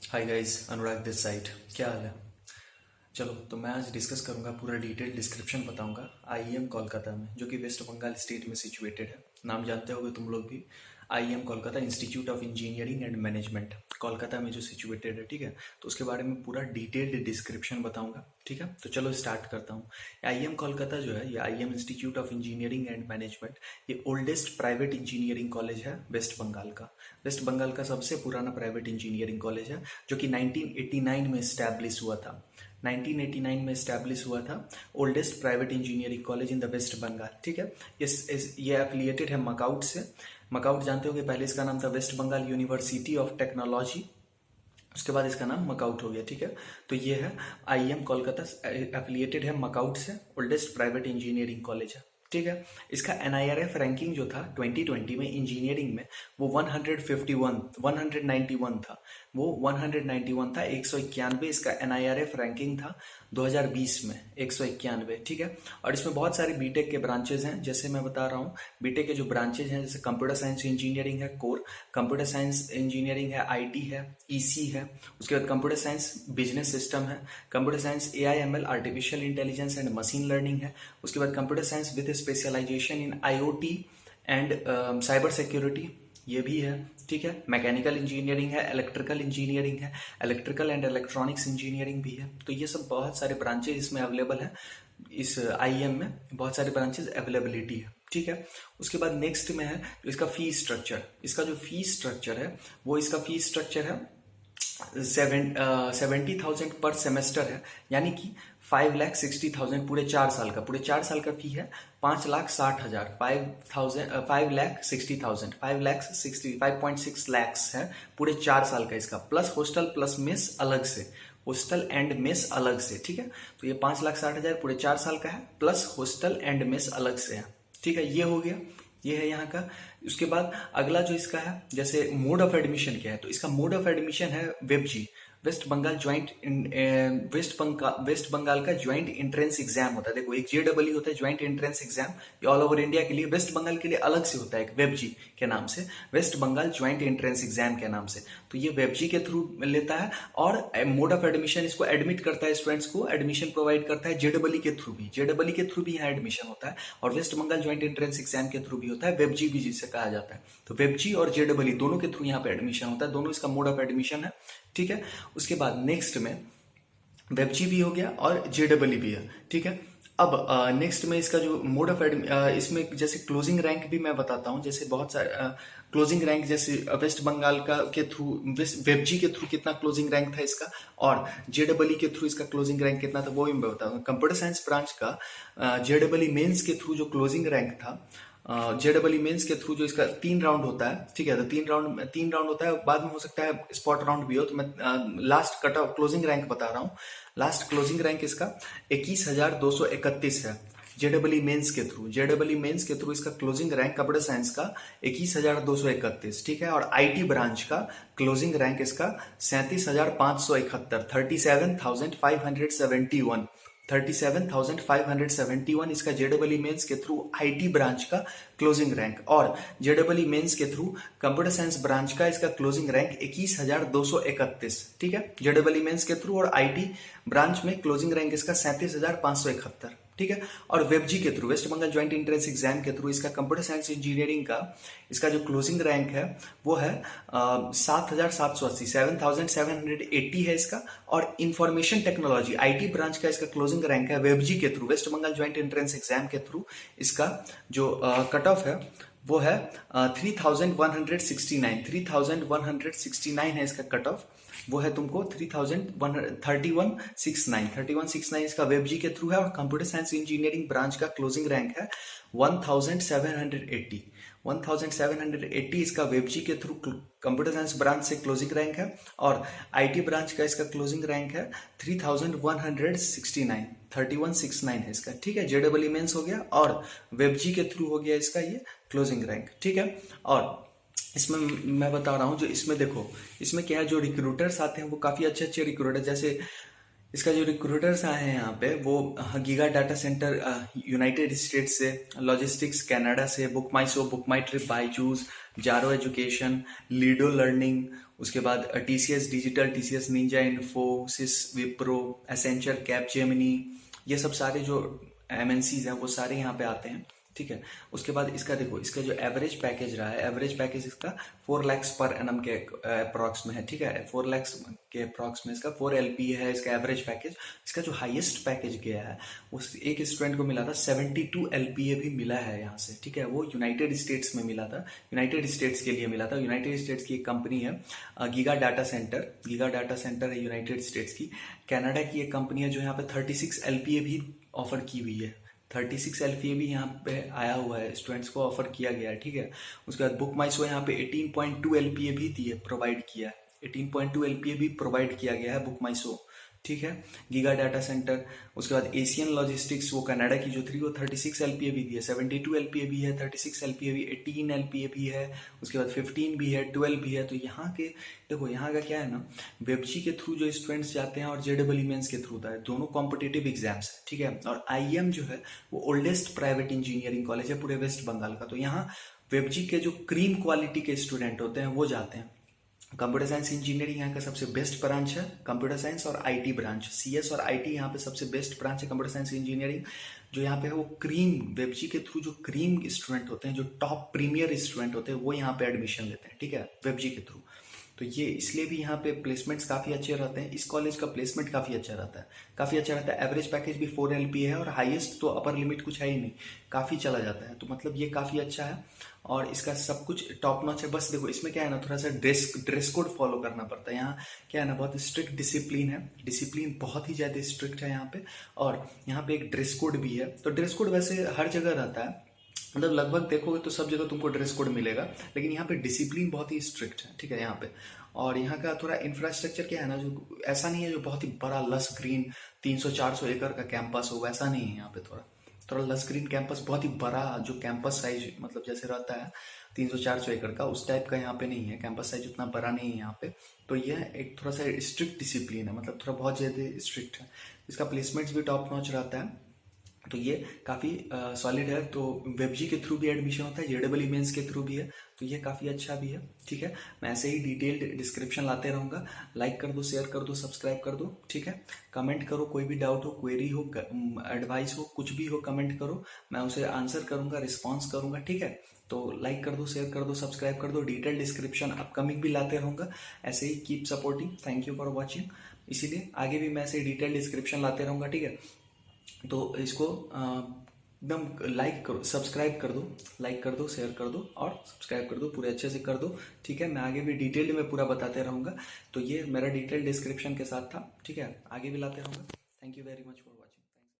Hi guys, Anurag this side. क्या हाल है? चलो, तो मैं आज डिस्कस करूंगा, पूरा डिटेल डिस्क्रिप्शन बताऊंगा आईएम कोलकाता में, जो कि वेस्ट बंगाल स्टेट में सिचुएटेड है। नाम जानते होगे तुम लोग भी। IEM Kolkata institute of engineering and management, Kolkata में जो सिचुएटेड है। ठीक है, तो उसके बारे में पूरा डिटेल्ड डिस्क्रिप्शन बताऊंगा। ठीक है, तो चलो स्टार्ट करता हूँ। आईएम कोलकाता जो है, ये IEM institute of engineering and management, ये ओल्डेस्ट प्राइवेट इंजीनियरिंग कॉलेज है वेस्ट बंगाल का। वेस्ट बंगाल का सबसे पुराना प्राइवेट इंजीनियरिंग कॉलेज है, जो कि 1989 में इस्टेब्लिश हुआ था। 1989 में इस्टेब्लिश हुआ था। Oldest private engineering college in the West Bengal. ठीक है, ये एफिलिएटेड है मकाउट से। मकाउट जानते होंगे, पहले इसका नाम था West Bengal university of technology, उसके बाद इसका नाम मकाउट हो गया। ठीक है, तो ये है आईएम कोलकाता, एफिलिएटेड है मकाउट से, ओल्डेस्ट प्राइवेट इंजीनियरिंग कॉलेज है। ठीक है, इसका एनआईआरएफ रैंकिंग जो था 2020 में इंजीनियरिंग में, वो 191 था। वो 191 था, 191 इसका एनआईआरएफ रैंकिंग था 2020 में, 191। ठीक है, और इसमें बहुत सारे बीटेक के ब्रांचेज हैं। जैसे मैं बता रहा हूँ, बीटेक के जो ब्रांचेज हैं, जैसे कंप्यूटर साइंस इंजीनियरिंग है कोर, कंप्यूटर साइंस इंजीनियरिंग है, आईटी है, ईसी है। उसके बाद कंप्यूटर साइंस बिजनेस सिस्टम है, computer science AIML artificial intelligence and machine learning है। उसके बाद computer science with specialization in IOT and cyber security, ये भी है। ठीक है, मैकेनिकल इंजीनियरिंग है, इलेक्ट्रिकल इंजीनियरिंग है, इलेक्ट्रिकल एंड इलेक्ट्रॉनिक्स इंजीनियरिंग भी है। तो ये सब बहुत सारे ब्रांचेज इसमें अवेलेबल है। इस आईएम में बहुत सारे ब्रांचेज अवेलेबिलिटी है। ठीक है, उसके बाद नेक्स्ट में है इसका फीस स्ट्रक्चर। इसका जो फीस स्ट्रक्चर है, वो इसका फीस स्ट्रक्चर है 70,000 पर सेमेस्टर है, यानी कि 5,60,000 पूरे 4 साल का। पूरे 4 साल का फी है 5,60,000, 5,60,000, 5,6 लैक्स है पूरे 4 साल का इसका, प्लस हॉस्टल प्लस मेस अलग से, हॉस्टल एंड मेस अलग से। ठीक है, तो ये 5,60,000 पूरे 4 साल का है, प्लस हॉस्टल एंड मेस अलग से है। ठीक है, ये हो गया, ये है यहाँ का। उसके बाद अगला जो इसका है, जैसे मोड ऑफ एडमिशन क्या है, तो इसका मोड ऑफ एडमिशन है वेबजी, वेस्ट बंगाल ज्वाइंट, वेस्ट बंगाल का ज्वाइंट एंट्रेंस एग्जाम होता है। देखो, एक जेडबलई होता है ज्वाइंट एंट्रेंस एग्जाम, ये ऑल ओवर इंडिया के लिए, वेस्ट बंगाल के लिए अलग से होता है एक वेबजी के नाम से, West Bengal joint entrance exam के नाम से। तो ये वेबजी के थ्रू लेता है, और मोड ऑफ एडमिशन इसको एडमिट करता है, स्टूडेंट्स को एडमिशन प्रोवाइड करता है जेडबलई के थ्रू भी, जेडबलई के थ्रू भी यहाँ एडमिशन होता है, और West Bengal joint entrance exam के थ्रू भी होता है, वेबजी भी जिसे कहा जाता है। तो वेबजी और जेडबलई दोनों के थ्रू यहाँ पे एडमिशन होता है, दोनों इसका मोड ऑफ एडमिशन है। ठीक है, उसके बाद नेक्स्ट में वेबजी भी हो गया और जेडबलई भी है। ठीक है, अब नेक्स्ट में इसका जो मोड ऑफ इसमें जैसे क्लोजिंग रैंक भी मैं बताता हूँ। जैसे बहुत सारे क्लोजिंग रैंक, जैसे वेस्ट बंगाल का के थ्रू, वेबजी के थ्रू कितना क्लोजिंग रैंक था इसका, और जेडबलई के थ्रू इसका क्लोजिंग रैंक कितना था, वो भी मैं बताऊंगा। कंप्यूटर साइंस ब्रांच का जेडबलई मेंस के थ्रू जो क्लोजिंग रैंक था, जेडबलई मेंस के थ्रू, जो इसका 3 राउंड होता है। ठीक है, तो 3 राउंड होता है, बाद में हो सकता है स्पॉट राउंड भी हो। तो मैं last cut off closing rank बता रहा हूँ। लास्ट क्लोजिंग रैंक इसका 21,231 है जेडबलई मेंस के थ्रू। जेडबलई मेंस के थ्रू इसका क्लोजिंग रैंक कंप्यूटर साइंस का 21,231। ठीक है, और आईटी ब्रांच का क्लोजिंग रैंक इसका 37,571, 37,571, 37,571 इसका जेडबलई मेंस के थ्रू आईटी ब्रांच का क्लोजिंग रैंक, और जेडबलई मेंस के थ्रू कंप्यूटर साइंस ब्रांच का इसका क्लोजिंग रैंक 21,231। ठीक है, जेडबलई मेंस के थ्रू और आईटी ब्रांच में क्लोजिंग रैंक इसका 37,571। ठीक है, और वेबजी के through, West Bengal joint entrance exam के थ्रू, इसका कंप्यूटर साइंस इंजीनियरिंग का इसका जो क्लोजिंग रैंक है, वो है 7,780, 7,780 है इसका। और इंफॉर्मेशन टेक्नोलॉजी आईटी ब्रांच का इसका क्लोजिंग रैंक है वेबजी के through, West Bengal joint entrance exam के थ्रू, इसका जो कट ऑफ है वो है 3,169, 3,169 है इसका कट ऑफ। वो है तुमको 3169 इसका वेबजी के थ्रू है, और कंप्यूटर साइंस इंजीनियरिंग ब्रांच का क्लोजिंग रैंक है 1,780, 1,780 इसका वेबजी के थ्रू कंप्यूटर साइंस ब्रांच से क्लोजिंग रैंक है, और आईटी ब्रांच का इसका क्लोजिंग रैंक है 3,169, 3,169 है इसका। ठीक है, जेडबलई मेंस हो गया, और वेबजी के थ्रू हो गया इसका ये क्लोजिंग रैंक। ठीक है, और इसमें मैं बता रहा हूँ, जो इसमें देखो, इसमें क्या है, जो रिक्रूटर्स आते हैं वो काफी अच्छे अच्छे रिक्रूटर, जैसे इसका जो रिक्रूटर्स आए हैं यहाँ पे, वो giga data centre United states से, लॉजिस्टिक्स कनाडा से, बुक माई शो, बुक माई ट्रिप, बाईजूस, जारो एजुकेशन, लीडो लर्निंग, उसके बाद TCS digital, TCS Ninja, Infosys, Wipro, Accenture, Capgemini, ये सब सारे जो एमएनसीज हैं वो सारे यहाँ पे आते हैं, ठीक है। उसके बाद इसका देखो, इसका जो एवरेज पैकेज रहा है, एवरेज पैकेज इसका 4 lakhs पर एनम के अप्रॉक्स में है, ठीक है। 4 lakhs के अप्रॉक्स में इसका 4 LPA है इसका एवरेज पैकेज। इसका जो हाईएस्ट पैकेज गया है उस एक स्टूडेंट को मिला था 72 LPA भी मिला है यहाँ से, ठीक है। वो यूनाइटेड स्टेट्स में मिला था, यूनाइटेड स्टेट्स के लिए मिला था। यूनाइटेड स्टेट्स की एक कंपनी है giga data centre, giga data centre है यूनाइटेड स्टेट्स की। कनाडा की एक कंपनी है जो यहाँ पे 36 LPA भी ऑफर की हुई है, 36 LPA भी यहाँ पे आया हुआ है, स्टूडेंट्स को ऑफर किया गया है, ठीक है। उसके बाद बुक माई शो यहाँ पे 18.2 LPA भी दिए, प्रोवाइड किया है, 18.2 LPA भी प्रोवाइड किया गया है बुक माई शो, ठीक है। गीगा डाटा सेंटर, उसके बाद एशियन लॉजिस्टिक्स, वो कनाडा की जो थी वो 36 LPA भी दी है, 72 LPA भी है, 36 LPA भी, 18 LPA भी है, उसके बाद 15 भी है, 12 भी है। तो यहाँ के देखो, यहाँ का क्या है ना, वेबजी के थ्रू जो स्टूडेंट्स जाते हैं और जेडबल मेंस के थ्रू है, दोनों कॉम्पिटेटिव एग्जाम्स है, ठीक है। और IIM जो है वो ओल्डेस्ट प्राइवेट इंजीनियरिंग कॉलेज है पूरे वेस्ट बंगाल का। तो यहाँ वेबजी के जो क्रीम क्वालिटी के स्टूडेंट होते हैं वो जाते हैं। कंप्यूटर साइंस इंजीनियरिंग यहाँ का सबसे बेस्ट ब्रांच है, कंप्यूटर साइंस और आईटी ब्रांच, CS और आईटी यहाँ पे सबसे बेस्ट ब्रांच है कंप्यूटर साइंस इंजीनियरिंग। जो यहाँ पे है वो क्रीम, वेबजी के थ्रू जो क्रीम स्टूडेंट होते हैं, जो टॉप प्रीमियर स्टूडेंट होते हैं, वो यहाँ पे एडमिशन लेते हैं, ठीक है, वेबजी के थ्रू। तो ये इसलिए भी यहाँ पे प्लेसमेंट्स काफ़ी अच्छे रहते हैं, इस कॉलेज का प्लेसमेंट काफ़ी अच्छा रहता है, काफ़ी अच्छा रहता है। एवरेज पैकेज भी 4 LPA है और हाईएस्ट तो अपर लिमिट कुछ है ही नहीं, काफ़ी चला जाता है। तो मतलब ये काफ़ी अच्छा है और इसका सब कुछ टॉप नॉच है। बस देखो इसमें क्या है ना, थोड़ा सा ड्रेस कोड फॉलो करना पड़ता है। यहाँ क्या है ना, बहुत स्ट्रिक्ट डिसिप्लिन है, डिसिप्लिन बहुत ही ज़्यादा स्ट्रिक्ट है यहाँ पे। और यहाँ पे एक ड्रेस कोड भी है। तो ड्रेस कोड वैसे हर जगह रहता है, मतलब लगभग देखोगे तो सब जगह तुमको ड्रेस कोड मिलेगा, लेकिन यहाँ पे डिसिप्लिन बहुत ही स्ट्रिक्ट है, ठीक है यहाँ पे। और यहाँ का थोड़ा इंफ्रास्ट्रक्चर क्या है ना, जो ऐसा नहीं है जो बहुत ही बड़ा लस ग्रीन 300-400 एकड़ का कैंपस हो, वैसा नहीं है यहाँ पे। थोड़ा थोड़ा लस ग्रीन कैंपस, बहुत ही बड़ा जो कैंपस साइज मतलब जैसे रहता है 300-400 एकड़ का, उस टाइप का यहाँ पे नहीं है। कैंपस साइज उतना बड़ा नहीं है यहाँ पे। तो यह एक थोड़ा सा स्ट्रिक्ट डिसिप्लिन है, मतलब थोड़ा बहुत ज़्यादा स्ट्रिक्ट है। इसका प्लेसमेंट्स भी टॉप नॉच रहता है। तो ये काफ़ी सॉलिड है। तो वेबजी के थ्रू भी एडमिशन होता है, जेडबल मेंस के थ्रू भी है, तो ये काफ़ी अच्छा भी है, ठीक है। मैं ऐसे ही डिटेल्ड डिस्क्रिप्शन लाते रहूँगा। लाइक कर दो, शेयर कर दो, सब्सक्राइब कर दो, ठीक है। कमेंट करो, कोई भी डाउट हो, क्वेरी हो, एडवाइस हो, कुछ भी हो कमेंट करो, मैं उसे आंसर करूँगा, रिस्पॉन्स करूँगा, ठीक है। तो लाइक कर दो, शेयर कर दो, सब्सक्राइब कर दो। डिटेल डिस्क्रिप्शन अपकमिंग भी लाते रहूँगा, ऐसे ही keep supporting. Thank you for watching. इसीलिए आगे भी मैं ऐसे डिटेल डिस्क्रिप्शन लाते रहूँगा, ठीक है। तो इसको एकदम लाइक करो, सब्सक्राइब कर दो, लाइक कर दो, शेयर कर दो और सब्सक्राइब कर दो, पूरे अच्छे से कर दो, ठीक है। मैं आगे भी डिटेल में पूरा बताते रहूँगा। तो ये मेरा डिटेल डिस्क्रिप्शन के साथ था, ठीक है, आगे भी लाते रहूँगा। Thank you very much for watching.